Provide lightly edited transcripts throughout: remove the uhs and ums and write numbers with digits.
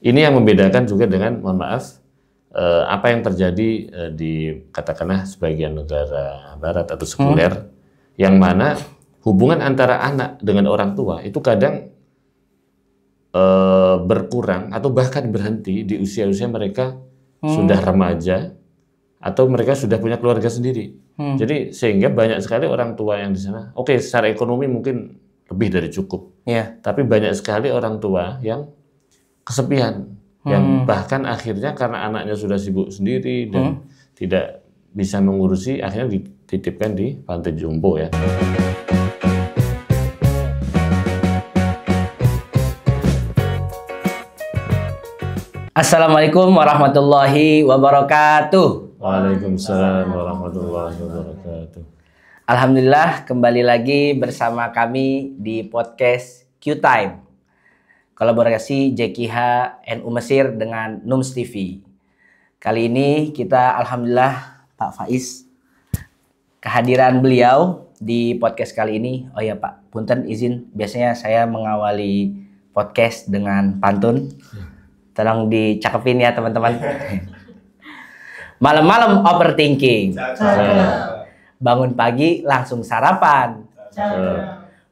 ini yang membedakan juga dengan, mohon maaf, apa yang terjadi di katakanlah sebagian negara barat atau sekuler, yang mana hubungan antara anak dengan orang tua itu kadang berkurang atau bahkan berhenti di usia-usia mereka sudah remaja atau mereka sudah punya keluarga sendiri. Jadi sehingga banyak sekali orang tua yang di sana, oke, secara ekonomi mungkin lebih dari cukup, tapi banyak sekali orang tua yang kesepian, yang bahkan akhirnya karena anaknya sudah sibuk sendiri dan tidak bisa mengurusi, akhirnya dititipkan di panti jompo ya. Assalamualaikum warahmatullahi wabarakatuh. Waalaikumsalam warahmatullahi wabarakatuh. Alhamdulillah, kembali lagi bersama kami di podcast Q-Time, kolaborasi JKH NU Mesir dengan NUMS TV. Kali ini kita alhamdulillah Pak Faiz, kehadiran beliau di podcast kali ini. Oh ya Pak, punten izin, biasanya saya mengawali podcast dengan pantun. Tolong dicakepin ya teman-teman. Malam-malam overthinking. Bangun pagi langsung sarapan.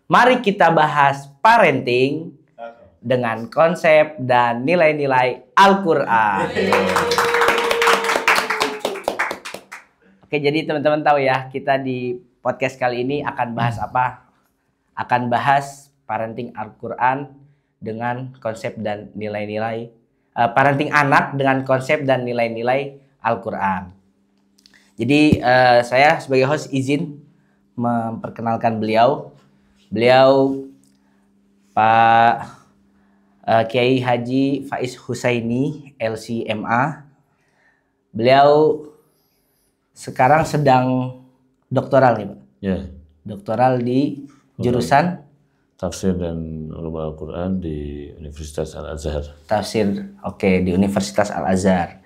Mari kita bahas parenting dengan konsep dan nilai-nilai Al-Quran. Oke, jadi teman-teman tahu ya, kita di podcast kali ini akan bahas apa? Akan bahas parenting Al-Quran dengan konsep dan nilai-nilai parenting anak dengan konsep dan nilai-nilai Al-Quran. Jadi saya sebagai host izin memperkenalkan beliau. Beliau Pak Kiai Haji Faiz Husaini LCMA. Beliau sekarang sedang doktoral nih Pak. Ya. Doktoral di jurusan Tafsir dan Ulum Al-Quran di Universitas Al-Azhar. Tafsir, oke, di Universitas Al-Azhar.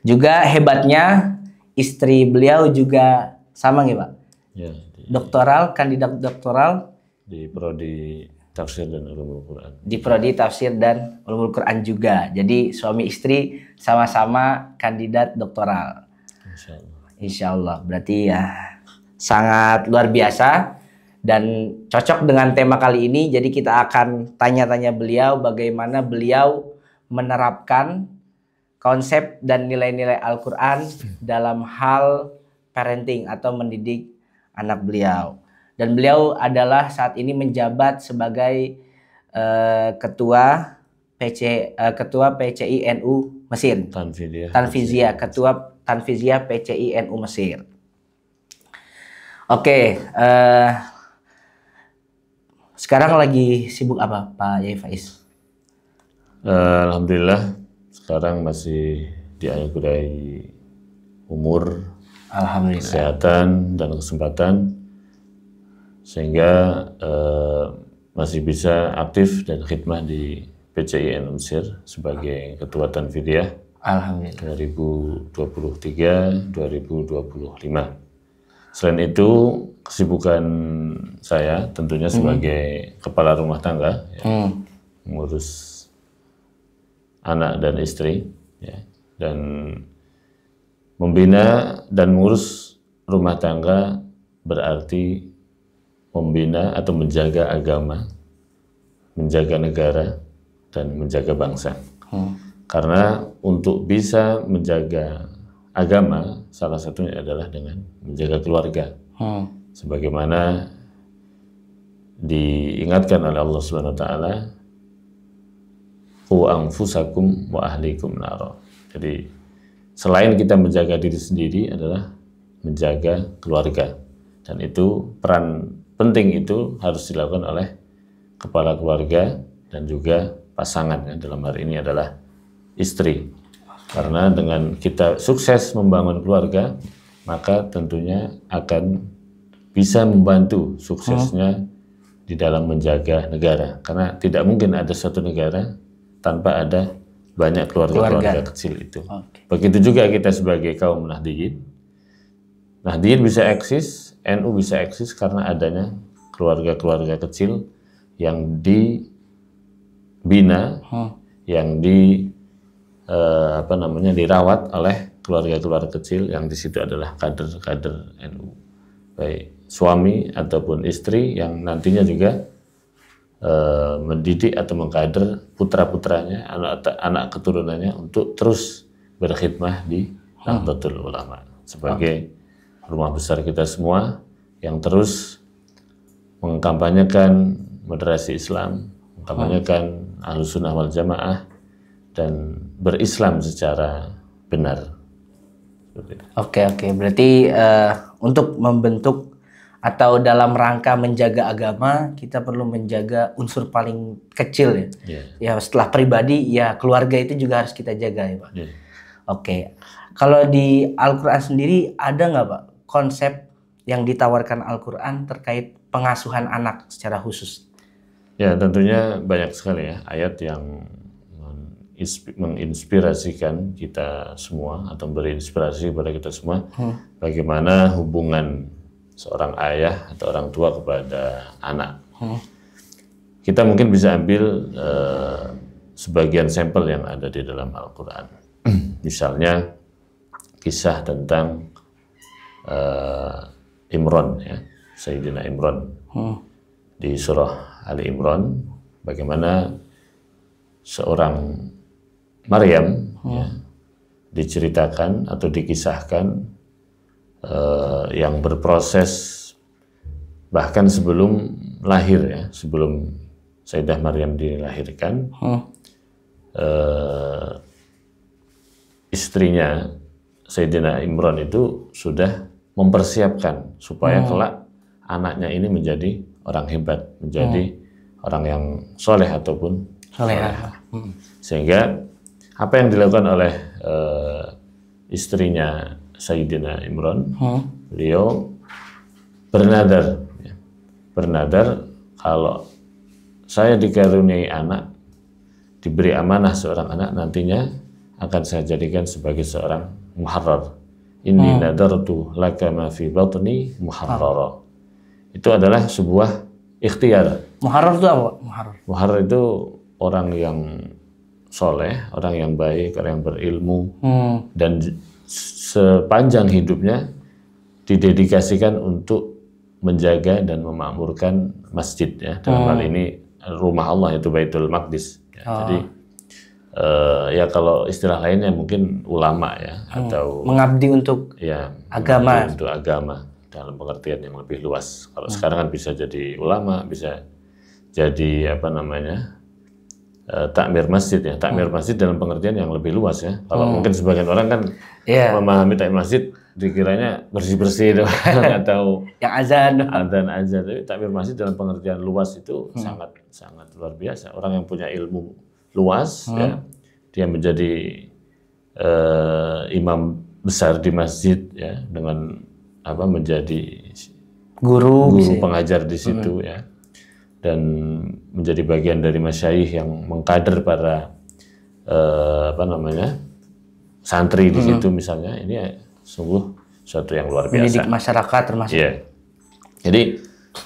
Juga hebatnya istri beliau juga sama nih Pak? Ya. Doktoral, kandidat doktoral di Prodi Tafsir dan Ulum Al-Quran. Di Prodi Tafsir dan Ulum Al-Quran juga. Jadi suami istri sama-sama kandidat doktoral. Insya Allah. Insya Allah. Berarti ya sangat luar biasa. Dan cocok dengan tema kali ini, jadi kita akan tanya-tanya beliau bagaimana beliau menerapkan konsep dan nilai-nilai Al-Quran dalam hal parenting atau mendidik anak beliau. Dan beliau adalah saat ini menjabat sebagai ketua PCI NU Mesir. Tanfiziyah, ketua Tanfiziyah PCI NU Mesir. Oke, sekarang lagi sibuk apa Pak Yai Faiz? Alhamdulillah sekarang masih dianugerahi umur, alhamdulillah, kesehatan dan kesempatan sehingga masih bisa aktif dan khidmah di PCI NU Mesir sebagai Ketua Tanfidiyah. Alhamdulillah. 2023-2025. Selain itu, kesibukan saya tentunya sebagai kepala rumah tangga, ya, mengurus anak dan istri, ya, dan membina dan mengurus rumah tangga berarti membina atau menjaga agama, menjaga negara, dan menjaga bangsa. Karena untuk bisa menjaga agama, salah satunya adalah dengan menjaga keluarga. Sebagaimana diingatkan oleh Allah Subhanahu wa taala, qu anfusakum wa ahlikum nar. Jadi selain kita menjaga diri sendiri adalah menjaga keluarga. Dan itu peran penting itu harus dilakukan oleh kepala keluarga dan juga pasangan, ya, dalam hari ini adalah istri. Karena dengan kita sukses membangun keluarga, maka tentunya akan bisa membantu suksesnya di dalam menjaga negara. Karena tidak mungkin ada suatu negara tanpa ada banyak keluarga-keluarga kecil itu. Begitu juga kita sebagai kaum Nahdiyin. Nahdiyin bisa eksis, NU bisa eksis karena adanya keluarga-keluarga kecil yang dibina, yang dirawat oleh keluarga-keluarga kecil yang di situ adalah kader-kader NU, baik suami ataupun istri yang nantinya juga mendidik atau mengkader putra-putranya, anak keturunannya untuk terus berkhidmah di Nahdlatul Ulama sebagai rumah besar kita semua yang terus mengkampanyekan moderasi Islam, mengkampanyekan Ahlussunnah wal Jamaah dan berislam secara benar. Oke, berarti untuk membentuk atau dalam rangka menjaga agama, kita perlu menjaga unsur paling kecil ya. Ya setelah pribadi, ya keluarga itu juga harus kita jaga ya Pak. Oke, kalau di Al-Quran sendiri ada nggak Pak konsep yang ditawarkan Al-Quran terkait pengasuhan anak secara khusus? Ya tentunya banyak sekali ya ayat yang menginspirasikan kita semua atau berinspirasi kepada kita semua bagaimana hubungan seorang ayah atau orang tua kepada anak. Kita mungkin bisa ambil sebagian sampel yang ada di dalam Al-Quran. Misalnya kisah tentang Imran, ya, Sayyidina Imran di surah Ali Imran, bagaimana seorang Maryam diceritakan atau dikisahkan yang berproses bahkan sebelum lahir ya, sebelum Sayyidah Maryam dilahirkan, istrinya Sayyidina Imran itu sudah mempersiapkan supaya kelak anaknya ini menjadi orang hebat, menjadi orang yang soleh ataupun solehah. Sehingga apa yang dilakukan oleh istrinya Sayyidina Imran, beliau bernadar, bernadar kalau saya dikaruniai anak, diberi amanah seorang anak, nantinya akan saya jadikan sebagai seorang muharrar. Inni nadartu laka ma fi batni muharrara. Itu adalah sebuah ikhtiar. Muharrar itu apa? Muharrar itu orang yang soleh, orang yang baik, orang yang berilmu, dan sepanjang hidupnya didedikasikan untuk menjaga dan memakmurkan masjid ya. Dalam hal ini rumah Allah, itu Baitul Maqdis. Ya. Jadi ya kalau istilah lainnya mungkin ulama ya, atau mengabdi untuk agama. Mengabdi untuk agama dalam pengertian yang lebih luas. Kalau sekarang kan bisa jadi ulama, bisa jadi apa namanya? Takmir masjid ya, takmir masjid dalam pengertian yang lebih luas ya. Kalau mungkin sebagian orang kan memahami takmir masjid dikiranya bersih-bersih atau yang azan aja. Tapi takmir masjid dalam pengertian luas itu sangat luar biasa. Orang yang punya ilmu luas ya, dia menjadi imam besar di masjid ya, dengan apa menjadi guru pengajar di situ ya. Dan menjadi bagian dari masyayikh yang mengkader para santri di situ misalnya, ini sungguh suatu yang luar biasa. Mendidik masyarakat termasuk. Iya. Jadi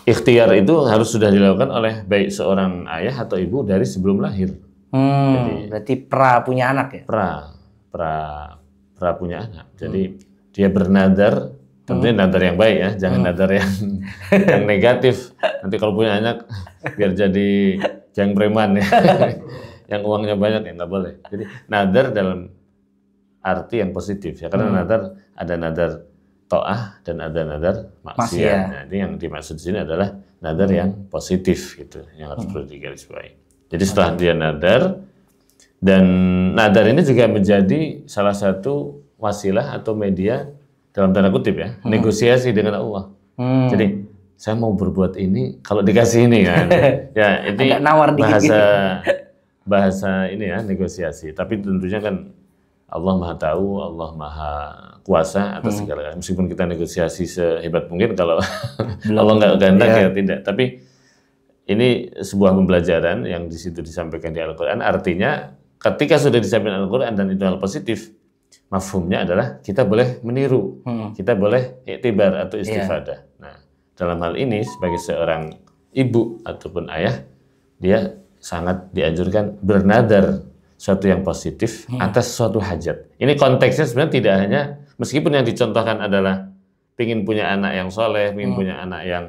ikhtiar itu harus sudah dilakukan oleh baik seorang ayah atau ibu dari sebelum lahir. Jadi, berarti pra punya anak ya? Pra punya anak. Jadi dia bernadar. Tentunya nadar yang baik ya, jangan nadar yang negatif. Nanti kalau punya anak biar jadi geng preman ya, yang uangnya banyak ya nggak boleh. Jadi nadar dalam arti yang positif ya, karena nadar ada nadar ta'ah dan ada nadar maksiat. Nah, ini yang dimaksud di sini adalah nadar yang positif gitu, yang harus perlu digarisbawahi. Jadi setelah dia nadar, dan nadar ini juga menjadi salah satu wasilah atau media dalam tanda kutip ya, negosiasi dengan Allah. Jadi saya mau berbuat ini kalau dikasih ini kan. Ya ini bahasa ini ya, negosiasi. Tapi tentunya kan Allah Maha tahu, Allah Maha kuasa atas segala. Meskipun kita negosiasi sehebat mungkin, kalau Allah nggak kehendak ya tidak. Tapi ini sebuah pembelajaran yang di situ disampaikan di Al-Quran. Artinya ketika sudah disampaikan Al-Quran dan itu hal positif, mafhumnya adalah kita boleh meniru, kita boleh iktibar atau istifadah. Nah, dalam hal ini sebagai seorang ibu ataupun ayah, dia sangat dianjurkan bernadar suatu yang positif atas suatu hajat. Ini konteksnya sebenarnya tidak hanya, meskipun yang dicontohkan adalah ingin punya anak yang soleh, ingin punya anak yang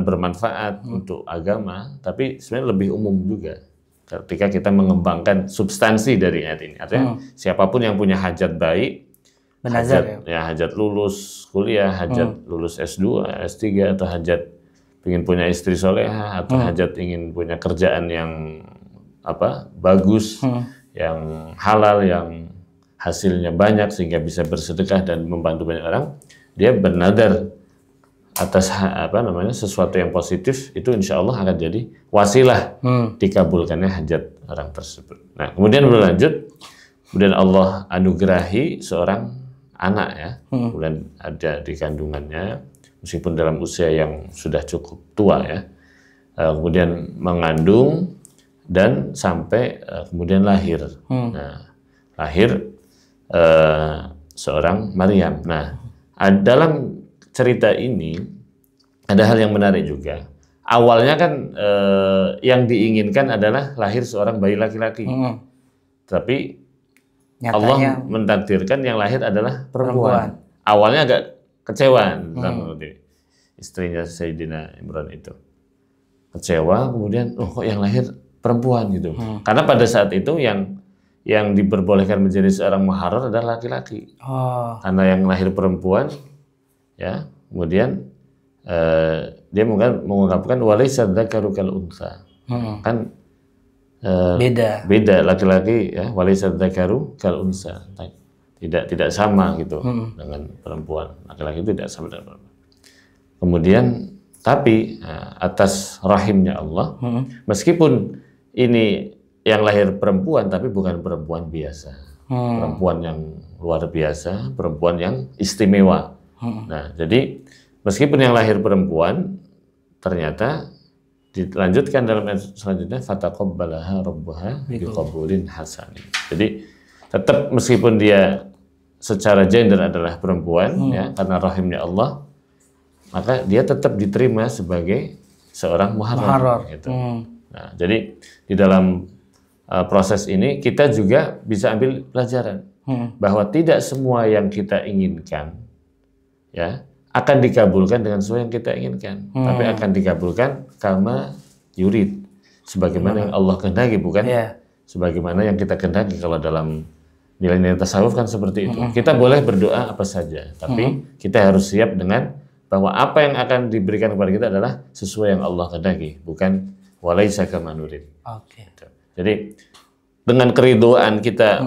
bermanfaat untuk agama, tapi sebenarnya lebih umum juga ketika kita mengembangkan substansi dari ayat ini. Artinya siapapun yang punya hajat baik, Benazar, hajat lulus kuliah, hajat lulus S2, S3, atau hajat ingin punya istri soleha, atau hajat ingin punya kerjaan yang bagus, yang halal, yang hasilnya banyak sehingga bisa bersedekah dan membantu banyak orang, dia bernadar atas sesuatu yang positif, itu insya Allah akan jadi wasilah dikabulkannya hajat orang tersebut. Nah, kemudian berlanjut, kemudian Allah anugerahi seorang anak ya, kemudian ada di kandungannya, meskipun dalam usia yang sudah cukup tua ya, kemudian mengandung dan sampai kemudian lahir. Nah, lahir seorang Maryam. Nah, dalam cerita ini ada hal yang menarik juga. Awalnya kan yang diinginkan adalah lahir seorang bayi laki-laki, tapi nyatanya Allah mentakdirkan yang lahir adalah perempuan. Awalnya agak kecewa tentang istrinya Sayyidina Imran itu, kecewa. Kemudian kok yang lahir perempuan gitu. Karena pada saat itu yang diperbolehkan menjadi seorang muharrar adalah laki-laki. Karena yang lahir perempuan, ya, kemudian dia mengungkapkan walaysa dzakaru kal untha. Kan beda laki-laki ya, walaysa dzakaru kal untha. Tidak sama gitu dengan perempuan. Laki-laki itu tidak sama dengan perempuan. Kemudian tapi atas rahimnya Allah, meskipun ini yang lahir perempuan, tapi bukan perempuan biasa, perempuan yang luar biasa, perempuan yang istimewa. Nah, jadi meskipun yang lahir perempuan, ternyata dilanjutkan dalam ayat selanjutnya, fataqabbalaha rabbuha biqabulin hasan. Jadi tetap meskipun dia secara gender adalah perempuan, ya, karena rahimnya Allah, maka dia tetap diterima sebagai seorang muharrar. Gitu. Nah, jadi di dalam proses ini kita juga bisa ambil pelajaran bahwa tidak semua yang kita inginkan ya akan dikabulkan dengan sesuai yang kita inginkan, tapi akan dikabulkan kama yurid, sebagaimana yang Allah kehendaki, bukan sebagaimana yang kita kehendaki. Kalau dalam nilai-nilai tasawuf kan seperti itu. Kita boleh berdoa apa saja, tapi kita harus siap dengan bahwa apa yang akan diberikan kepada kita adalah sesuai yang Allah kehendaki, bukan walaisa kama nurid. Jadi dengan keridhaan kita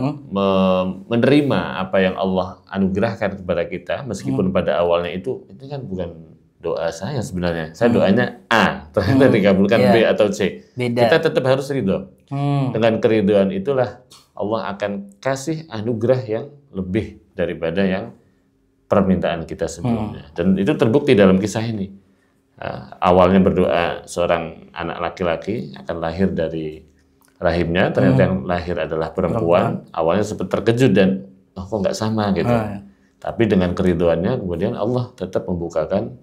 menerima apa yang Allah anugerahkan kepada kita, meskipun pada awalnya itu kan bukan doa saya sebenarnya. Saya doanya A, ternyata dikabulkan B atau C. Kita tetap harus ridho. Dengan keridhaan itulah Allah akan kasih anugerah yang lebih daripada yang permintaan kita sebelumnya. Dan itu terbukti dalam kisah ini. Awalnya berdoa seorang anak laki-laki akan lahir dari rahimnya, ternyata yang lahir adalah perempuan. Awalnya sempat terkejut dan kok nggak sama gitu. Tapi dengan keridhoannya kemudian Allah tetap membukakan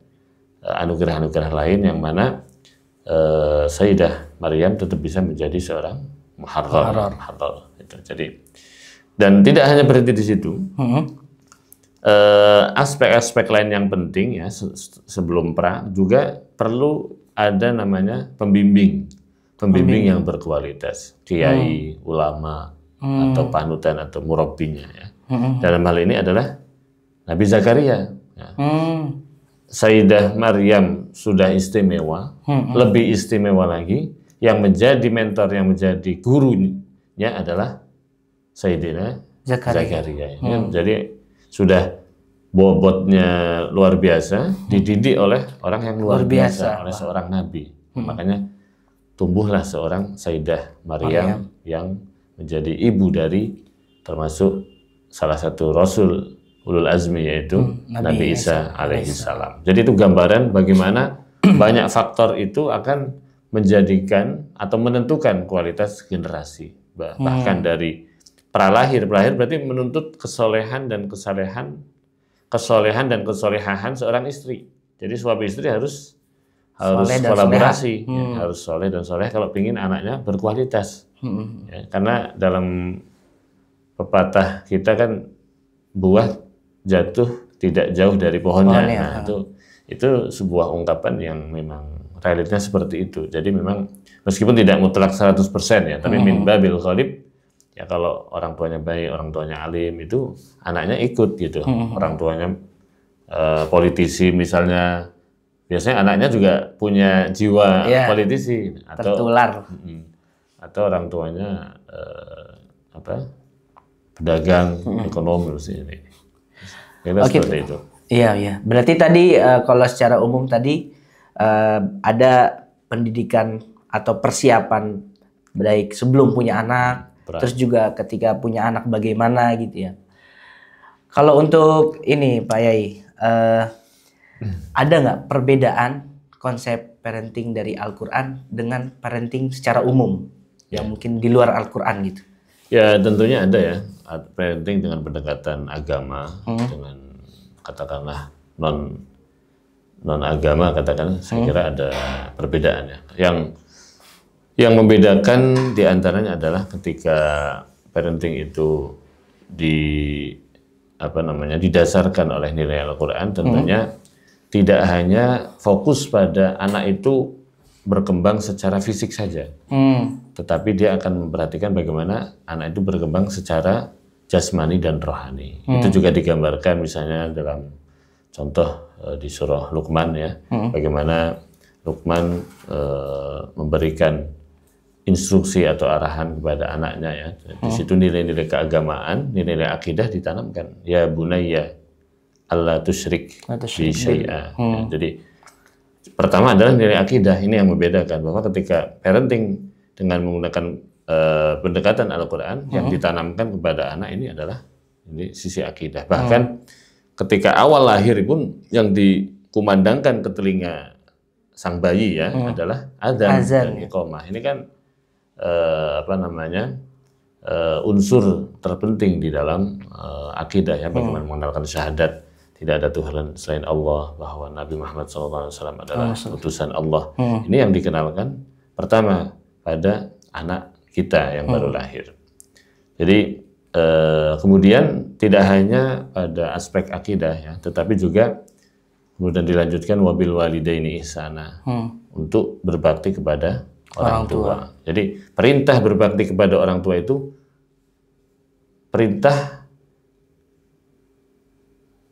anugerah-anugerah lain yang mana Sayyidah Maryam tetap bisa menjadi seorang muharrar. Gitu. Jadi, dan tidak hanya berhenti di situ. Aspek-aspek lain yang penting ya sebelum perang juga perlu ada namanya pembimbing yang berkualitas, kiai, ulama, atau panutan atau murabbinya ya. Dalam hal ini adalah Nabi Zakaria. Ya. Sayyidah Maryam sudah istimewa, lebih istimewa lagi yang menjadi mentor, yang menjadi gurunya adalah Sayyidina Zakaria. Ya. Jadi sudah bobotnya luar biasa, dididik oleh orang yang luar biasa, oleh seorang nabi. Makanya tumbuhlah seorang Sayyidah Maryam yang menjadi ibu dari termasuk salah satu Rasul Ulul Azmi, yaitu Nabi Isa alaihi salam. Jadi itu gambaran bagaimana banyak faktor itu akan menjadikan atau menentukan kualitas generasi. Bahkan dari pralahir berarti menuntut kesolehan dan kesolehahan seorang istri. Jadi suami istri harus kolaborasi, harus soleh dan soleh kalau ingin anaknya berkualitas. Ya, karena dalam pepatah kita kan buah jatuh tidak jauh dari pohonnya. Nah, itu sebuah ungkapan yang memang realitanya seperti itu. Jadi memang meskipun tidak mutlak 100% ya, tapi min babil ghalib ya, kalau orang tuanya baik, orang tuanya alim, itu anaknya ikut gitu. Orang tuanya politisi misalnya, biasanya anaknya juga punya jiwa politisi atau tertular. Atau orang tuanya pedagang, ekonom ini. Seperti itu. Iya. Berarti tadi kalau secara umum tadi ada pendidikan atau persiapan baik sebelum punya anak, terus juga ketika punya anak bagaimana gitu ya. Kalau untuk ini Pak Yai, ada nggak perbedaan konsep parenting dari Al-Quran dengan parenting secara umum yang mungkin di luar Al-Quran gitu? Ya tentunya ada ya, parenting dengan pendekatan agama, dengan katakanlah non agama, katakan saya kira ada perbedaan ya. Yang membedakan diantaranya adalah ketika parenting itu didasarkan oleh nilai Al-Quran, tentunya tidak hanya fokus pada anak itu berkembang secara fisik saja, tetapi dia akan memperhatikan bagaimana anak itu berkembang secara jasmani dan rohani. Itu juga digambarkan misalnya dalam contoh di surah Luqman ya, bagaimana Luqman memberikan instruksi atau arahan kepada anaknya ya. Di situ nilai-nilai keagamaan, nilai-nilai akidah ditanamkan. Ya bunayya alla tusyrik bi syai'a. Ya, jadi pertama adalah nilai akidah, ini yang membedakan bahwa ketika parenting dengan menggunakan pendekatan Al-Quran yang ditanamkan kepada anak ini adalah sisi akidah. Bahkan ketika awal lahir pun yang dikumandangkan ke telinga sang bayi ya adalah adzan dan iqamah. Ini kan unsur terpenting di dalam akidah ya, bagaimana mengenalkan syahadat tidak ada Tuhan selain Allah, bahwa Nabi Muhammad SAW adalah utusan Allah. Ini yang dikenalkan pertama pada anak kita yang baru lahir. Jadi kemudian tidak hanya pada aspek akidah ya, tetapi juga kemudian dilanjutkan wabil walidaini ihsana, untuk berbakti kepada orang tua. Jadi perintah berbakti kepada orang tua itu perintah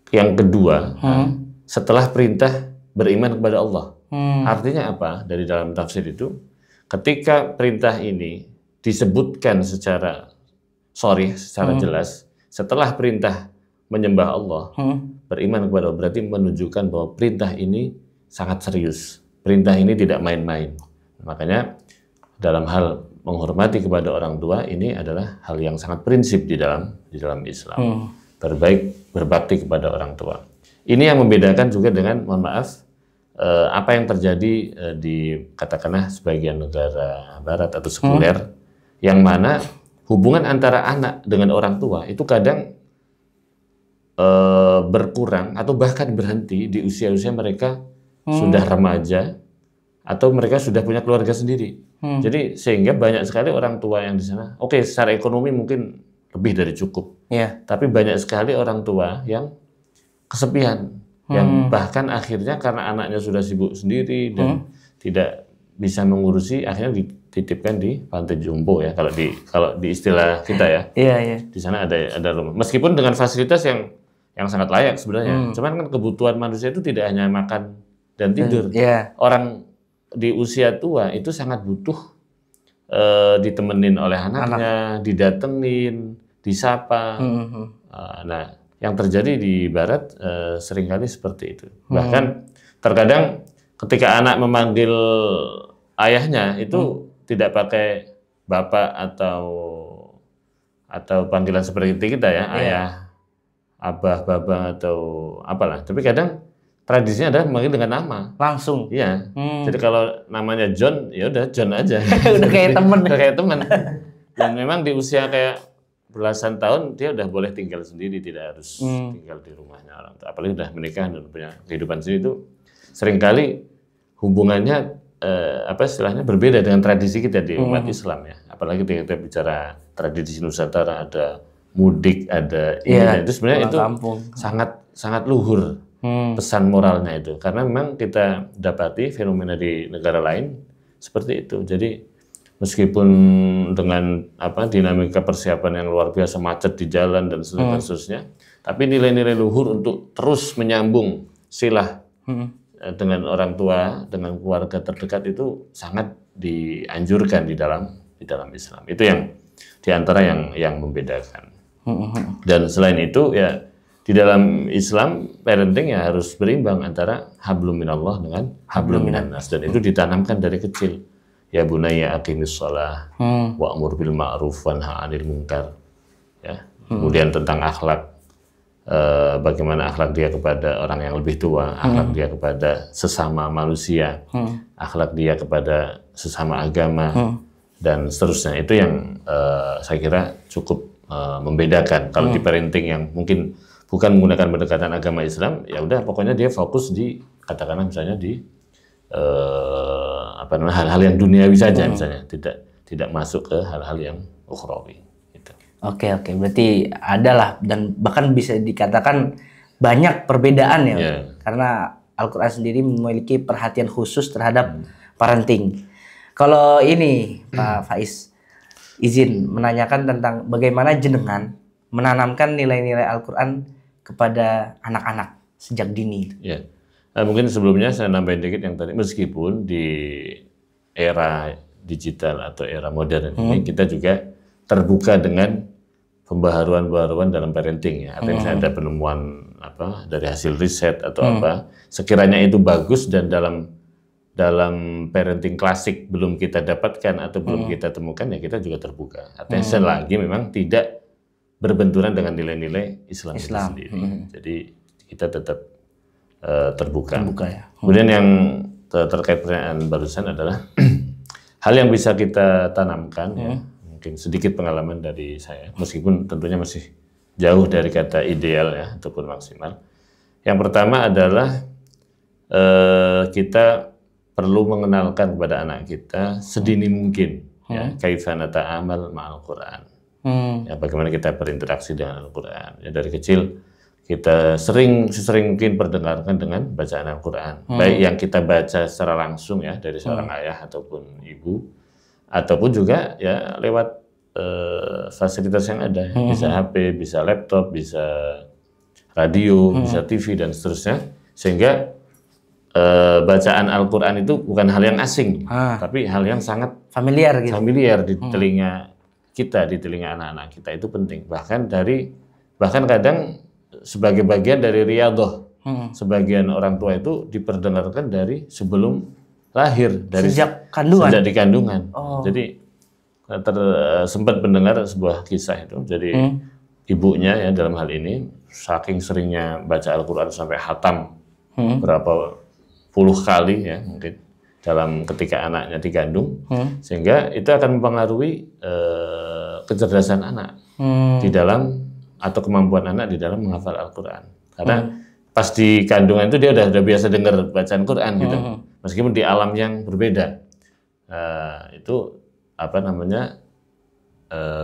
yang kedua setelah perintah beriman kepada Allah. Artinya apa? Dari dalam tafsir itu, ketika perintah ini disebutkan secara secara jelas, setelah perintah menyembah Allah, beriman kepada Allah, berarti menunjukkan bahwa perintah ini sangat serius. Perintah ini tidak main-main. Makanya dalam hal menghormati kepada orang tua ini adalah hal yang sangat prinsip di dalam Islam. Terbaik berbakti kepada orang tua. Ini yang membedakan juga dengan, mohon maaf, apa yang terjadi di katakanlah sebagian negara barat atau sekuler, yang mana hubungan antara anak dengan orang tua itu kadang berkurang atau bahkan berhenti di usia-usia mereka sudah remaja atau mereka sudah punya keluarga sendiri. Jadi sehingga banyak sekali orang tua yang di sana, oke, secara ekonomi mungkin lebih dari cukup, tapi banyak sekali orang tua yang kesepian, yang bahkan akhirnya karena anaknya sudah sibuk sendiri dan tidak bisa mengurusi, akhirnya dititipkan di panti jompo ya, kalau di istilah kita ya. Di sana ada rumah, meskipun dengan fasilitas yang sangat layak sebenarnya. Cuman kan kebutuhan manusia itu tidak hanya makan dan tidur. Orang di usia tua itu sangat butuh ditemenin oleh anaknya, didatengin, disapa. Nah, yang terjadi di Barat seringkali seperti itu. Bahkan terkadang ketika anak memanggil ayahnya itu tidak pakai bapak atau panggilan seperti kita ya, ayah, abah, baba atau apalah. Tapi kadang tradisinya adalah memanggil dengan nama langsung. Iya. Jadi kalau namanya John, ya udah John aja. Udah kayak temen. Udah kayak teman. Dan memang di usia kayak belasan tahun dia udah boleh tinggal sendiri, tidak harus tinggal di rumahnya orang tua. Apalagi udah menikah dan punya kehidupan sendiri, itu seringkali hubungannya istilahnya berbeda dengan tradisi kita di umat Islam ya. apalagi kita bicara tradisi Nusantara, ada mudik, ada ini, itu sebenarnya itu sangat luhur pesan moralnya itu, karena memang kita dapati fenomena di negara lain seperti itu. Jadi meskipun dengan dinamika persiapan yang luar biasa, macet di jalan dan seterusnya, tapi nilai-nilai luhur untuk terus menyambung silah dengan orang tua, dengan keluarga terdekat itu sangat dianjurkan di dalam Islam. Itu yang diantara yang membedakan. Dan selain itu ya di dalam Islam parenting ya harus berimbang antara hablum minallah dengan hablum minannas, dan itu ditanamkan dari kecil. Ya bunayya aqimis shalah wa'mur bil ma'ruf wanha 'anil munkar. Ya. Kemudian tentang akhlak, bagaimana akhlak dia kepada orang yang lebih tua, akhlak dia kepada sesama manusia, akhlak dia kepada sesama agama, dan seterusnya. Itu yang saya kira cukup membedakan. Kalau di parenting yang mungkin bukan menggunakan pendekatan agama Islam, ya udah pokoknya dia fokus di, katakanlah misalnya di hal-hal yang duniawi saja, misalnya tidak masuk ke hal-hal yang ukhrawi. Gitu. Oke, berarti adalah, dan bahkan bisa dikatakan banyak perbedaan ya, karena Al-Quran sendiri memiliki perhatian khusus terhadap parenting. Kalau ini Pak Faiz, izin menanyakan tentang bagaimana jenengan menanamkan nilai-nilai Al-Quran kepada anak-anak sejak dini. Ya, mungkin sebelumnya saya nambahin dikit yang tadi, meskipun di era digital atau era modern ini kita juga terbuka dengan pembaharuan-pembaharuan dalam parenting ya. Artinya misalnya ada penemuan dari hasil riset atau sekiranya itu bagus dan dalam parenting klasik belum kita dapatkan atau belum kita temukan, ya kita juga terbuka. Artinya selagi memang tidak berbenturan dengan nilai-nilai Islam itu sendiri. Jadi kita tetap terbuka ya. Kemudian yang terkait pertanyaan barusan adalah hal yang bisa kita tanamkan, ya, mungkin sedikit pengalaman dari saya, meskipun tentunya masih jauh dari kata ideal ya ataupun maksimal. Yang pertama adalah kita perlu mengenalkan kepada anak kita sedini mungkin ya, kaifa nata'amal ma'al Quran. Ya, bagaimana kita berinteraksi dengan Al-Quran. Ya, dari kecil kita sesering mungkin perdengarkan dengan bacaan Al-Quran. Baik yang kita baca secara langsung ya dari seorang ayah ataupun ibu, ataupun juga ya lewat fasilitas yang ada. Bisa HP, bisa laptop, bisa radio, bisa TV dan seterusnya. Sehingga bacaan Al-Quran itu bukan hal yang asing, tapi hal yang sangat familiar gitu. Familiar di telinga kita, di telinga anak-anak kita, itu penting. Bahkan kadang sebagai bagian dari riyadhah, sebagian orang tua itu diperdengarkan dari sebelum lahir, dari sejak di kandungan. Jadi sempat mendengar sebuah kisah itu. Jadi ibunya ya dalam hal ini saking seringnya baca Al-Quran sampai khatam berapa puluh kali ya mungkin dalam ketika anaknya digandung, sehingga itu akan mempengaruhi kecerdasan anak di dalam, atau kemampuan anak di dalam menghafal Al-Quran. Karena pas di kandungan itu dia udah biasa dengar bacaan Quran gitu, meskipun di alam yang berbeda. Itu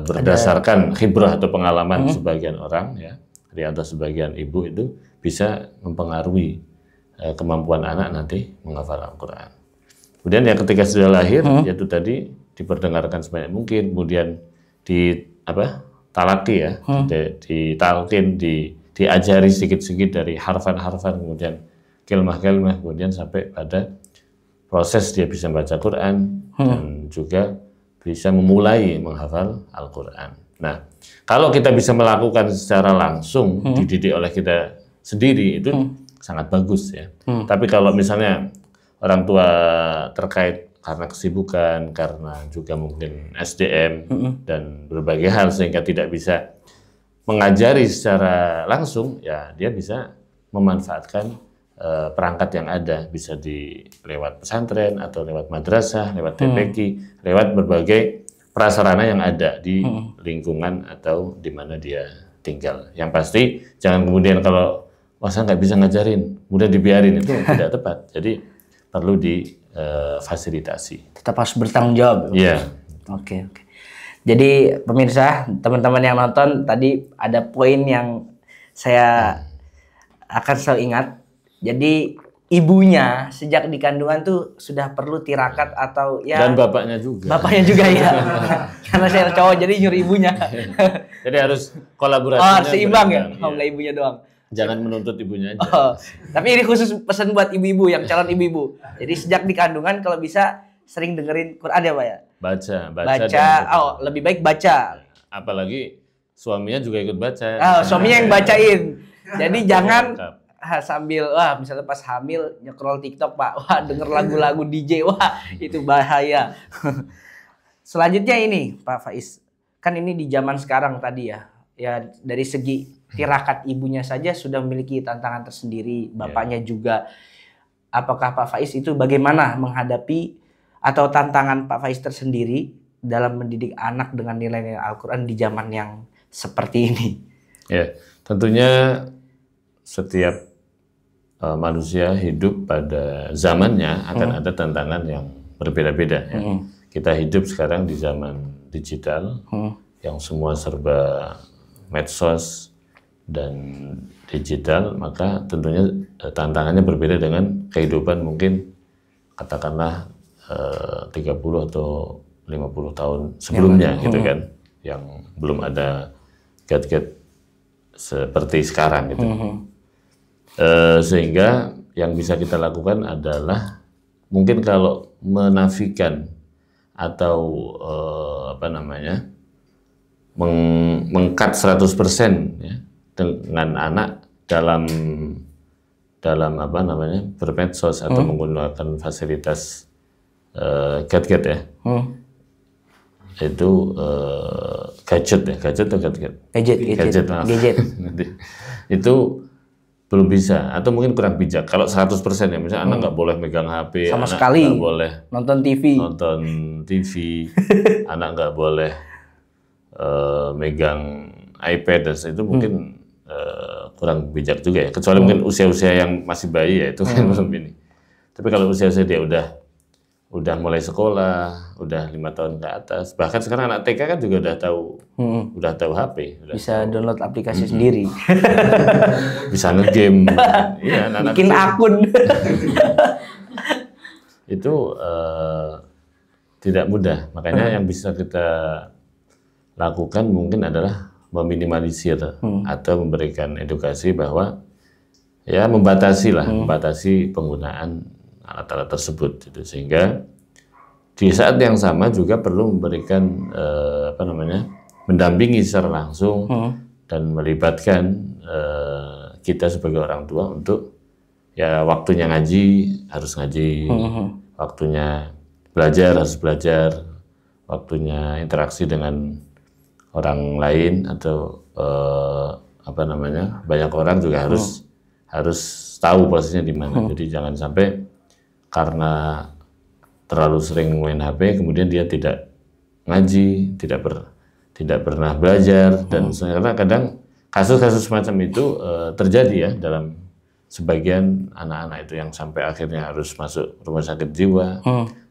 berdasarkan khibrah atau pengalaman sebagian orang ya, atau sebagian ibu, itu bisa mempengaruhi kemampuan anak nanti menghafal Al-Quran. Kemudian ya ketika sudah lahir, yaitu tadi diperdengarkan sebanyak mungkin, kemudian talaki ya, ditalkin, diajari sedikit-sedikit dari harfan-harfan, kemudian kelmah-kelmah, kemudian sampai pada proses dia bisa membaca Quran dan juga bisa memulai menghafal Al-Quran. Nah, kalau kita bisa melakukan secara langsung, dididik oleh kita sendiri, itu sangat bagus ya. Tapi kalau misalnya orang tua terkait karena kesibukan, karena juga mungkin SDM dan berbagai hal sehingga tidak bisa mengajari secara langsung, ya dia bisa memanfaatkan perangkat yang ada, bisa lewat pesantren atau lewat madrasah, lewat TPQ, lewat berbagai prasarana yang ada di lingkungan atau di mana dia tinggal. Yang pasti jangan kemudian kalau saya nggak bisa ngajarin, udah dibiarin, itu tidak tepat. Jadi perlu difasilitasi. Tetap harus bertanggung jawab. Iya. Oke. Jadi pemirsa, teman-teman yang nonton tadi ada poin yang saya akan selalu ingat. Jadi ibunya sejak di kandungan tuh sudah perlu tirakat atau ya. Dan bapaknya juga. Bapaknya juga ya. Karena saya cowok jadi nyuruh ibunya. Jadi harus kolaborasi. Oh, seimbang ya? Oh, nggak ibunya doang. Jangan menuntut ibunya aja. Oh, tapi ini khusus pesan buat ibu-ibu yang calon ibu-ibu. Jadi sejak di kandungan kalau bisa sering dengerin Quran ya Pak ya? Baca. Oh lebih baik baca. Apalagi suaminya juga ikut baca. Oh, suaminya yang bacain. Jadi jangan sambil misalnya pas hamil nyekrol TikTok Pak. Wah denger lagu-lagu DJ. Wah itu bahaya. Selanjutnya ini Pak Faiz. Kan ini di zaman sekarang tadi ya. Ya dari segi tirakat ibunya saja sudah memiliki tantangan tersendiri. Bapaknya juga. Apakah Pak Faiz itu bagaimana menghadapi atau tantangan Pak Faiz tersendiri dalam mendidik anak dengan nilai-nilai Al-Quran di zaman yang seperti ini? Ya, tentunya setiap manusia hidup pada zamannya akan ada tantangan yang berbeda-beda. Ya. Kita hidup sekarang di zaman digital yang semua serba medsos dan digital, maka tentunya tantangannya berbeda dengan kehidupan mungkin katakanlah 30 atau 50 tahun sebelumnya gitu kan, yang belum ada gadget seperti sekarang gitu. Sehingga yang bisa kita lakukan adalah mungkin kalau menafikan atau meng-cut 100% ya, dengan anak dalam bermedsos atau menggunakan fasilitas gadget ya, itu gadget atau gadget itu belum bisa atau mungkin kurang bijak. Kalau 100% ya, misalnya anak nggak boleh megang HP, sama anak sekali nggak boleh nonton TV, anak nggak boleh megang iPad, dan itu mungkin kurang bijak juga ya. Kecuali mungkin usia-usia yang masih bayi ya, itu kan belum ini. Tapi kalau usia-usia dia udah mulai sekolah, udah 5 tahun ke atas, bahkan sekarang anak TK kan juga udah tahu HP, bisa download aplikasi sendiri, bisa ngegame, iya, bikin akun. Itu tidak mudah, makanya yang bisa kita lakukan mungkin adalah meminimalisir atau memberikan edukasi bahwa ya membatasi penggunaan alat-alat tersebut gitu. Sehingga di saat yang sama juga perlu memberikan mendampingi secara langsung dan melibatkan kita sebagai orang tua untuk ya waktunya ngaji harus ngaji, waktunya belajar harus belajar, waktunya interaksi dengan orang lain atau banyak orang juga harus tahu posisinya di mana. Jadi jangan sampai karena terlalu sering main HP kemudian dia tidak ngaji, tidak pernah belajar, dan karena kadang kasus-kasus semacam itu terjadi ya dalam sebagian anak-anak itu yang sampai akhirnya harus masuk rumah sakit jiwa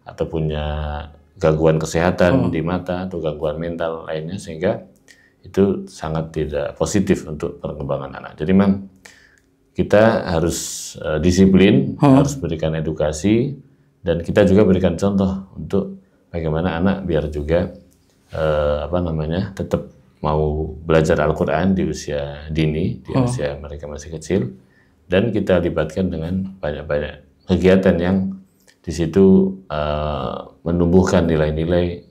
atau punya gangguan kesehatan di mata atau gangguan mental lainnya, sehingga itu sangat tidak positif untuk perkembangan anak. Jadi memang kita harus disiplin, harus berikan edukasi, dan kita juga berikan contoh untuk bagaimana anak biar juga tetap mau belajar Al-Quran di usia dini, di usia mereka masih kecil, dan kita libatkan dengan banyak-banyak kegiatan yang di situ menumbuhkan nilai-nilai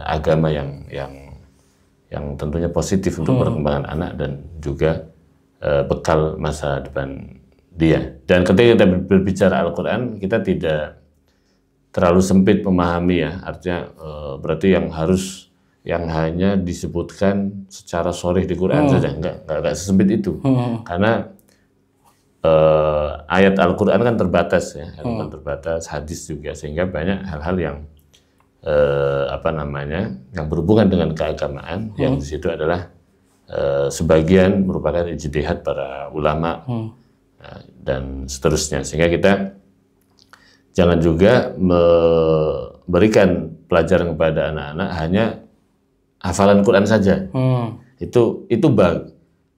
agama yang tentunya positif untuk perkembangan anak dan juga bekal masa depan dia. Dan ketika kita berbicara Al-Quran, kita tidak terlalu sempit memahami ya, artinya berarti yang hanya disebutkan secara sharih di Quran saja, enggak sesempit itu. Karena ayat Al-Quran kan terbatas ya, terbatas, hadis juga, sehingga banyak hal-hal yang yang berhubungan dengan keagamaan yang di situ adalah sebagian merupakan ijtihad para ulama dan seterusnya, sehingga kita jangan juga memberikan pelajaran kepada anak-anak hanya hafalan Quran saja. Itu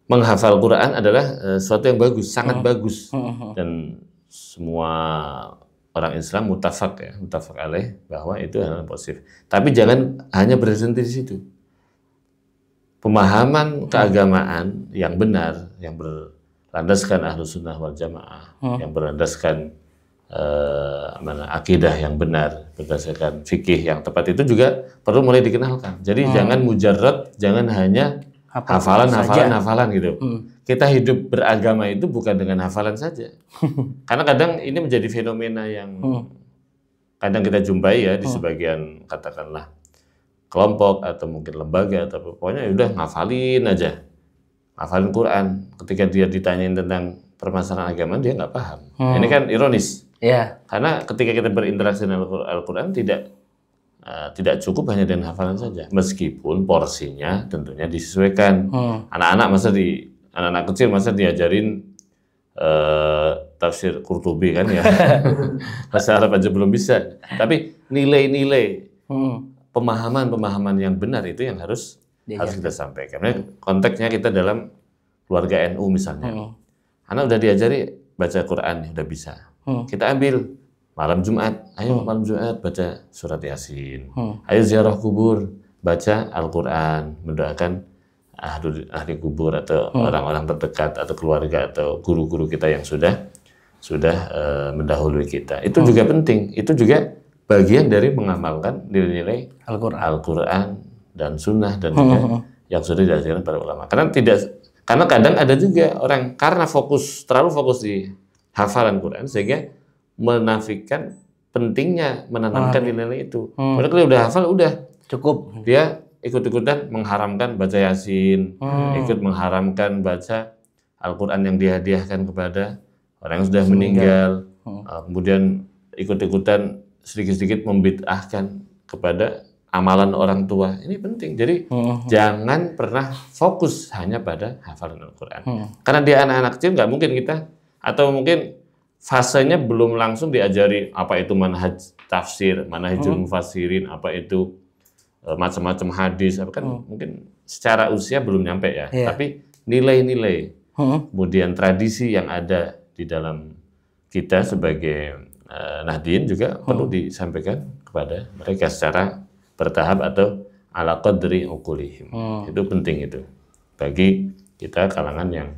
menghafal Quran adalah sesuatu yang bagus, sangat bagus. Dan semua orang Islam mutafak alaih bahwa itu adalah positif. Tapi jangan hanya berhenti di situ. Pemahaman keagamaan yang benar, yang berlandaskan Ahlus Sunnah wal Jamaah, yang berlandaskan akidah yang benar, berdasarkan fikih yang tepat, itu juga perlu mulai dikenalkan. Jadi jangan mujarrad, jangan hanya hafalan gitu. Kita hidup beragama itu bukan dengan hafalan saja. Karena kadang ini menjadi fenomena yang kadang kita jumpai ya di sebagian katakanlah kelompok atau mungkin lembaga atau pokoknya udah ngafalin aja. Ngafalin Quran. Ketika dia ditanyain tentang permasalahan agama dia nggak paham. Ini kan ironis. Karena ketika kita berinteraksi dengan Al-Quran tidak cukup hanya dengan hafalan saja, meskipun porsinya tentunya disesuaikan. Anak-anak kecil masa diajarin tafsir Qurtubi kan ya, bahasa Arab aja belum bisa. Tapi nilai-nilai pemahaman yang benar itu yang harus kita sampaikan. Nah, konteksnya kita dalam keluarga NU misalnya, anak udah diajari baca Quran, udah bisa. Kita ambil malam Jumat, ayo malam Jumat baca surat Yasin. Ayo ziarah kubur, baca Al-Quran, mendoakan ahli kubur atau orang-orang terdekat atau keluarga atau guru-guru kita yang sudah mendahului kita. Itu juga penting. Itu juga bagian dari mengamalkan nilai-nilai Al-Quran dan Sunnah dan juga yang sudah diajarkan para ulama. Karena kadang ada juga orang terlalu fokus di hafalan Quran sehingga menafikan pentingnya menanamkan nilai-nilai itu. Padahal kalau udah hafal udah cukup. Dia ikut-ikutan mengharamkan baca Yasin, ikut mengharamkan baca Al-Quran yang dihadiahkan kepada orang yang sudah meninggal, kemudian ikut-ikutan sedikit-sedikit membid'ahkan kepada amalan orang tua. Ini penting. Jadi jangan pernah fokus hanya pada hafalan Al-Quran. Karena dia anak-anak kecil nggak mungkin kita, atau mungkin fasenya belum langsung diajari apa itu manhaj tafsir, manhajul mufassirin, apa itu macam-macam hadis, kan mungkin secara usia belum nyampe ya. Tapi nilai-nilai, kemudian tradisi yang ada di dalam kita sebagai Nahdien juga perlu disampaikan kepada mereka secara bertahap atau ala qadri uqulihim. Itu penting itu bagi kita kalangan yang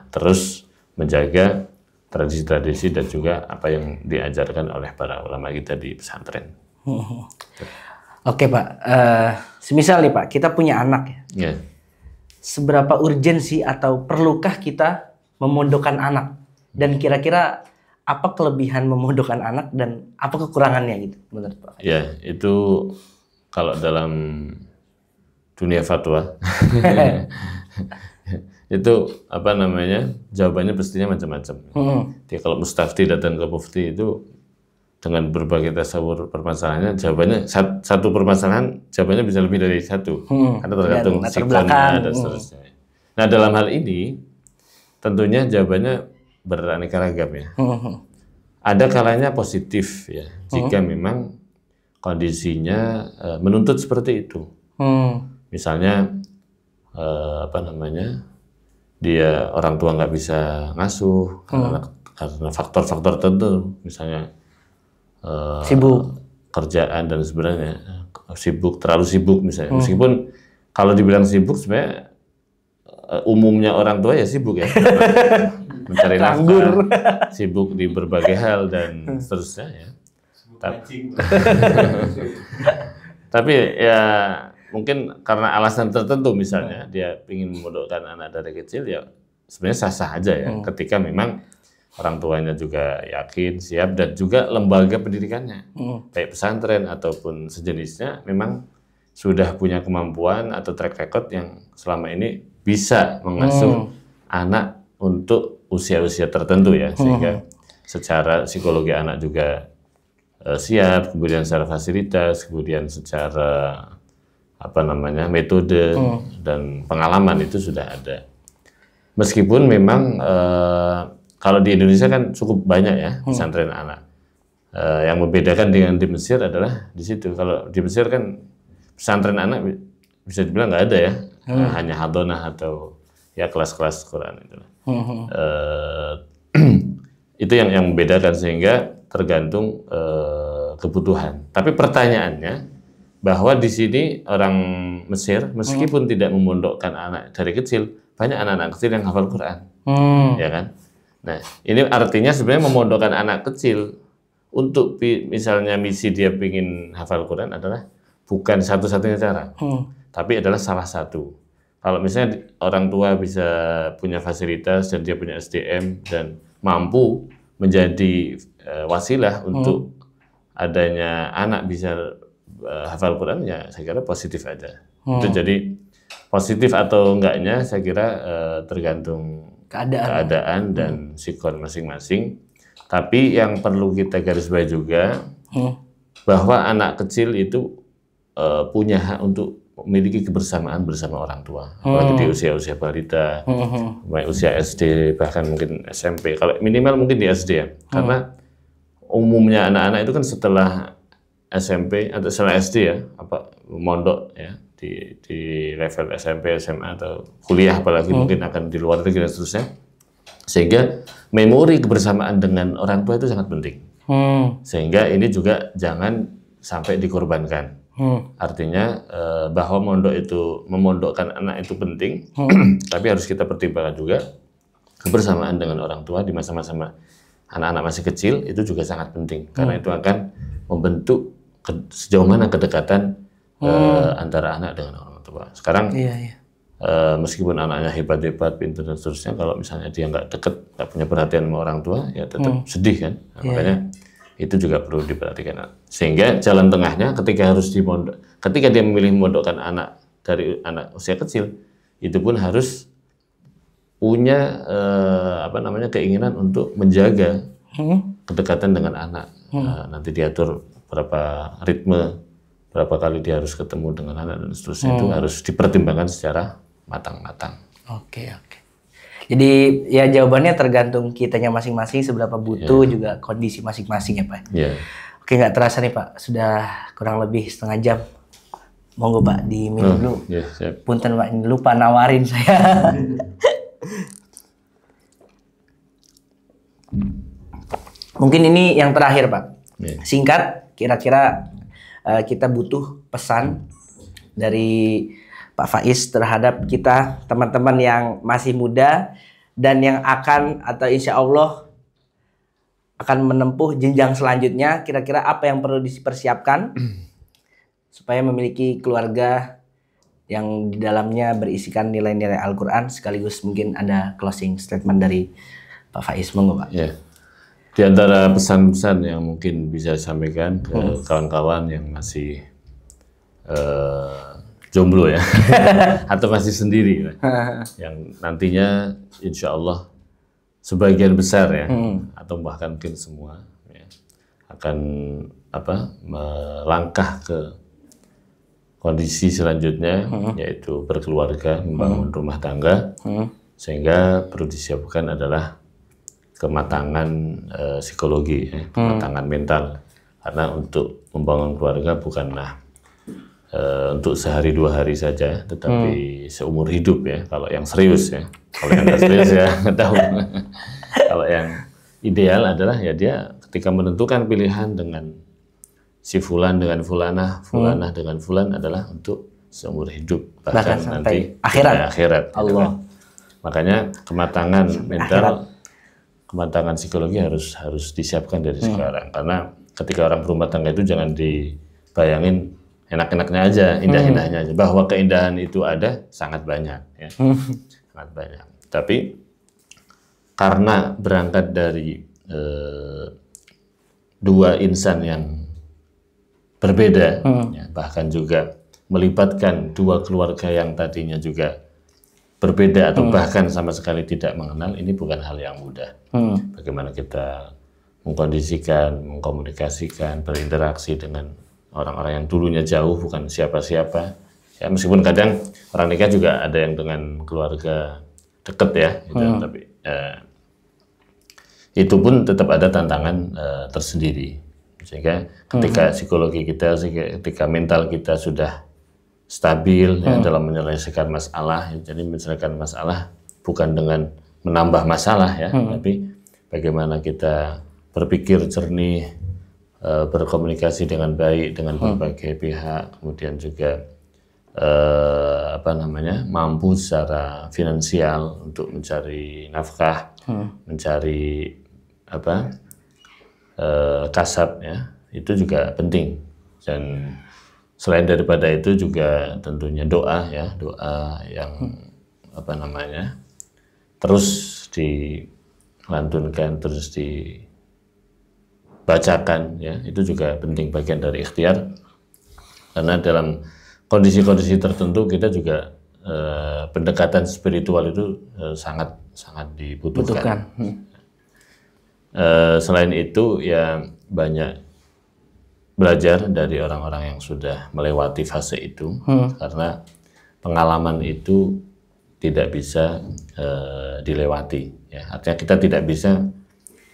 terus menjaga tradisi-tradisi dan juga apa yang diajarkan oleh para ulama kita di pesantren. Oke Pak, semisal nih Pak, kita punya anak ya. Seberapa urgensi atau perlukah kita memondokkan anak? Dan kira-kira apa kelebihan memondokkan anak dan apa kekurangannya gitu menurut Pak? Ya, itu kalau dalam dunia fatwa itu jawabannya pastinya macam-macam. Jadi kalau mustafti datang ke mufti itu dengan berbagai tasawur permasalahannya, jawabannya satu permasalahan jawabannya bisa lebih dari satu, karena tergantung sikonnya dan seterusnya. Nah dalam hal ini tentunya jawabannya beraneka ragam ya. Ada kalanya positif ya, jika memang kondisinya menuntut seperti itu. Misalnya dia orang tua nggak bisa ngasuh karena faktor-faktor tertentu, misalnya sibuk kerjaan dan sebenarnya terlalu sibuk misalnya. Meskipun kalau dibilang sibuk sebenarnya umumnya orang tua ya sibuk ya, mencari nafkah, sibuk di berbagai hal dan seterusnya ya. Tapi ya mungkin karena alasan tertentu, misalnya dia ingin memondokkan anak dari kecil, ya sebenarnya sah-sah aja ya, ketika memang orang tuanya juga yakin, siap, dan juga lembaga pendidikannya, baik pesantren ataupun sejenisnya, memang sudah punya kemampuan atau track record yang selama ini bisa mengasuh anak untuk usia-usia tertentu ya, sehingga secara psikologi anak juga siap, kemudian secara fasilitas, kemudian secara metode dan pengalaman itu sudah ada. Meskipun memang kalau di Indonesia kan cukup banyak ya pesantren anak. Yang membedakan dengan di Mesir adalah di situ. Kalau di Mesir kan pesantren anak bisa dibilang nggak ada ya, hanya hadonah atau ya kelas-kelas Quran itu. Itu yang membedakan, sehingga tergantung kebutuhan. Tapi pertanyaannya bahwa di sini orang Mesir meskipun tidak memondokkan anak dari kecil, banyak anak-anak kecil yang hafal Quran, ya kan? Nah, ini artinya sebenarnya memondokkan anak kecil untuk misalnya misi dia ingin hafal Quran adalah bukan satu-satunya cara, tapi adalah salah satu. Kalau misalnya orang tua bisa punya fasilitas dan dia punya SDM dan mampu menjadi wasilah untuk adanya anak bisa hafal Quran, ya saya kira positif aja. Itu jadi positif atau enggaknya saya kira tergantung keadaan dan sikon masing-masing. Tapi yang perlu kita garis bawahi juga bahwa anak kecil itu punya hak untuk memiliki kebersamaan bersama orang tua, apalagi di usia-usia balita, usia SD, bahkan mungkin SMP. Kalau minimal mungkin di SD ya, karena umumnya anak-anak itu kan setelah SMP atau setelah SD ya, mondok ya di level SMP, SMA atau kuliah, apalagi mungkin akan di luar negeri dan seterusnya. Sehingga memori kebersamaan dengan orang tua itu sangat penting. Sehingga ini juga jangan sampai dikorbankan. Artinya bahwa memondokkan anak itu penting, tapi harus kita pertimbangkan juga kebersamaan dengan orang tua di masa-masa anak-anak masih kecil itu juga sangat penting, karena itu akan membentuk sejauh mana kedekatan antara anak dengan orang tua. Sekarang meskipun anaknya hebat-hebat, pintar dan seterusnya, kalau misalnya dia nggak deket, nggak punya perhatian sama orang tua, ya tetap sedih kan. Nah, makanya itu juga perlu diperhatikan. Sehingga jalan tengahnya ketika dia memilih memondokkan anak dari anak usia kecil, itu pun harus punya keinginan untuk menjaga kedekatan dengan anak. Nanti diatur berapa ritme, berapa kali dia harus ketemu dengan anak dan seterusnya, itu harus dipertimbangkan secara matang-matang. Oke. Jadi ya jawabannya tergantung kitanya masing-masing, seberapa butuh juga kondisi masing-masing ya Pak. Oke, nggak terasa nih Pak, sudah kurang lebih setengah jam. Monggo Pak, diminum dulu. Punten Pak, lupa nawarin saya. Mungkin ini yang terakhir Pak. Singkat, kira-kira kita butuh pesan dari Pak Faiz terhadap kita, teman-teman yang masih muda dan yang akan atau insya Allah akan menempuh jenjang selanjutnya. Kira-kira apa yang perlu dipersiapkan supaya memiliki keluarga yang di dalamnya berisikan nilai-nilai Al-Quran, sekaligus mungkin ada closing statement dari Pak Faiz. Monggo Pak. Di antara pesan-pesan yang mungkin bisa disampaikan ke kawan-kawan yang masih jomblo ya, atau masih sendiri, yang nantinya insya Allah sebagian besar ya, atau bahkan mungkin semua ya, akan melangkah ke kondisi selanjutnya, yaitu berkeluarga, membangun rumah tangga, sehingga perlu disiapkan adalah kematangan psikologi, kematangan mental, karena untuk membangun keluarga bukanlah untuk sehari dua hari saja, tetapi seumur hidup ya. Kalau yang serius ya, kalau yang nggak serius ya nggak tahu. Kalau yang ideal adalah ya dia ketika menentukan pilihan dengan si fulan dengan fulanah, fulanah dengan fulan adalah untuk seumur hidup, bahkan nanti akhirat. Allah. Gitu kan. Makanya kematangan mental, kematangan psikologi harus disiapkan dari sekarang, karena ketika orang berumah tangga itu jangan dibayangin enak-enaknya aja, indah-indahnya aja. Bahwa keindahan itu ada sangat banyak, ya. Sangat banyak. Tapi karena berangkat dari dua insan yang berbeda, ya, bahkan juga melibatkan dua keluarga yang tadinya juga berbeda atau bahkan sama sekali tidak mengenal, ini bukan hal yang mudah. Bagaimana kita mengkondisikan, mengkomunikasikan, berinteraksi dengan orang-orang yang dulunya jauh, bukan siapa-siapa. Ya, meskipun kadang orang nikah juga ada yang dengan keluarga dekat ya, gitu, tapi itu pun tetap ada tantangan tersendiri. Sehingga ketika psikologi kita, ketika mental kita sudah stabil ya, dalam menyelesaikan masalah, jadi menyelesaikan masalah bukan dengan menambah masalah ya, tapi bagaimana kita berpikir jernih, berkomunikasi dengan baik dengan berbagai pihak, kemudian juga mampu secara finansial untuk mencari nafkah, mencari kasab ya, itu juga penting. Dan selain daripada itu juga tentunya doa ya, doa yang terus dilantunkan, terus dibacakan ya, itu juga penting, bagian dari ikhtiar. Karena dalam kondisi-kondisi tertentu kita juga pendekatan spiritual itu sangat dibutuhkan. Selain itu ya banyak belajar dari orang-orang yang sudah melewati fase itu, karena pengalaman itu tidak bisa dilewati ya. Artinya kita tidak bisa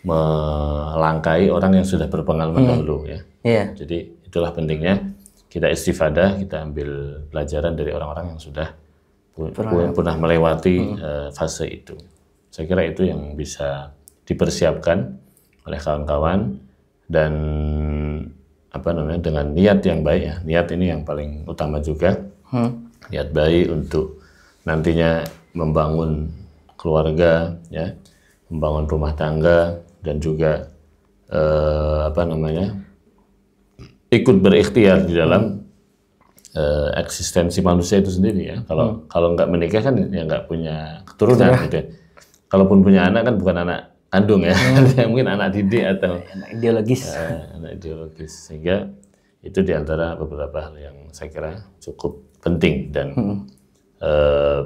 melangkai orang yang sudah berpengalaman dahulu ya. Jadi itulah pentingnya kita istifadah, kita ambil pelajaran dari orang-orang yang sudah pernah melewati fase itu. Saya kira itu yang bisa dipersiapkan oleh kawan-kawan, dan dengan niat yang baik ya. Niat ini yang paling utama juga. Niat baik untuk nantinya membangun keluarga ya, membangun rumah tangga, dan juga ikut berikhtiar di dalam eksistensi manusia itu sendiri ya. Kalau nggak menikah kan ya nggak punya keturunan gitu ya. Kalaupun punya anak kan bukan anak kandung ya, mungkin anak didik atau anak ideologis. Anak ideologis. Sehingga itu diantara beberapa hal yang saya kira cukup penting, dan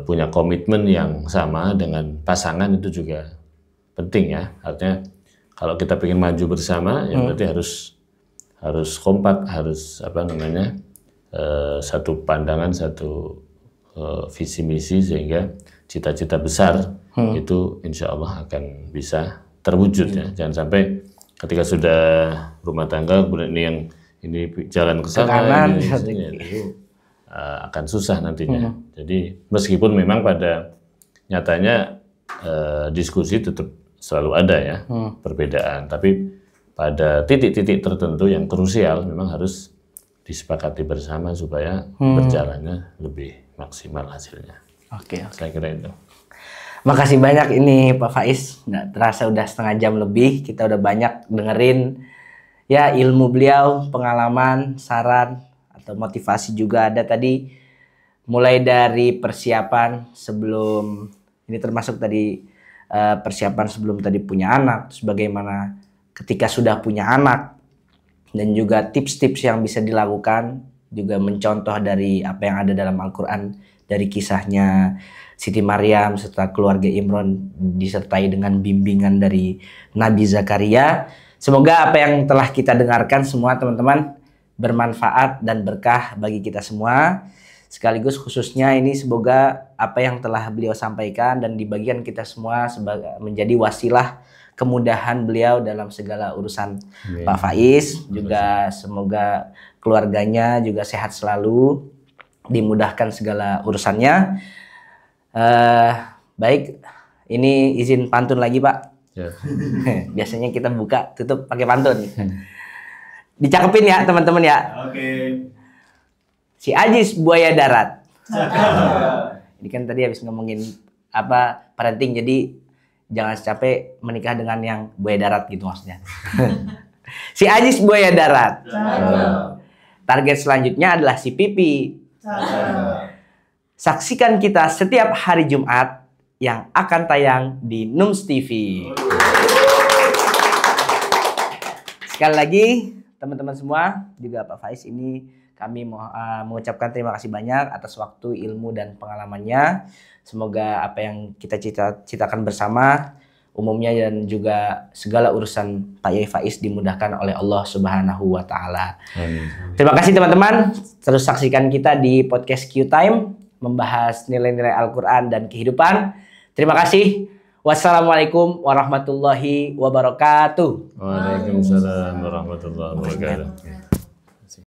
punya komitmen yang sama dengan pasangan itu juga penting ya. Artinya kalau kita ingin maju bersama ya berarti harus kompak, harus satu pandangan, satu visi misi, sehingga cita-cita besar itu insya Allah akan bisa terwujud ya. Jangan sampai ketika sudah rumah tangga kemudian ini jalan ke sana itu akan susah nantinya. Jadi meskipun memang pada nyatanya diskusi tetap selalu ada ya, perbedaan, tapi pada titik-titik tertentu yang krusial memang harus disepakati bersama supaya berjalannya lebih maksimal hasilnya. Oke. Saya kira itu. Makasih banyak ini Pak Faiz. Nggak terasa udah setengah jam lebih. Kita udah banyak dengerin ya ilmu beliau, pengalaman, saran atau motivasi juga ada tadi. Mulai dari persiapan sebelum, ini termasuk tadi persiapan sebelum tadi punya anak, terus bagaimana ketika sudah punya anak, dan juga tips-tips yang bisa dilakukan, juga mencontoh dari apa yang ada dalam Al-Quran, dari kisahnya Siti Maryam serta keluarga Imran disertai dengan bimbingan dari Nabi Zakaria. Semoga apa yang telah kita dengarkan semua teman-teman bermanfaat dan berkah bagi kita semua. Sekaligus khususnya ini semoga apa yang telah beliau sampaikan dan dibagikan kita semua sebagai menjadi wasilah kemudahan beliau dalam segala urusan. Pak Faiz. Juga semoga keluarganya juga sehat selalu, dimudahkan segala urusannya. Baik, ini izin pantun lagi Pak. Ya. Biasanya kita buka tutup pakai pantun. Dicakepin ya teman-teman ya. Oke. Si Ajis buaya darat. Ini kan tadi habis ngomongin parenting, jadi jangan capek menikah dengan yang buaya darat gitu maksudnya. Si Ajis buaya darat. Target selanjutnya adalah si Pipi. Saksikan kita setiap hari Jumat yang akan tayang di Nums TV. Sekali lagi teman-teman semua, juga Pak Faiz, ini kami mau mengucapkan terima kasih banyak atas waktu, ilmu, dan pengalamannya. Semoga apa yang kita cita-citakan bersama umumnya dan juga segala urusan Pak Yai Faiz dimudahkan oleh Allah Subhanahu wa Ta'ala. Terima kasih teman-teman. Terus saksikan kita di podcast Q Time, membahas nilai-nilai Al-Quran dan kehidupan. Terima kasih. Wassalamualaikum warahmatullahi wabarakatuh. Waalaikumsalam warahmatullahi wabarakatuh.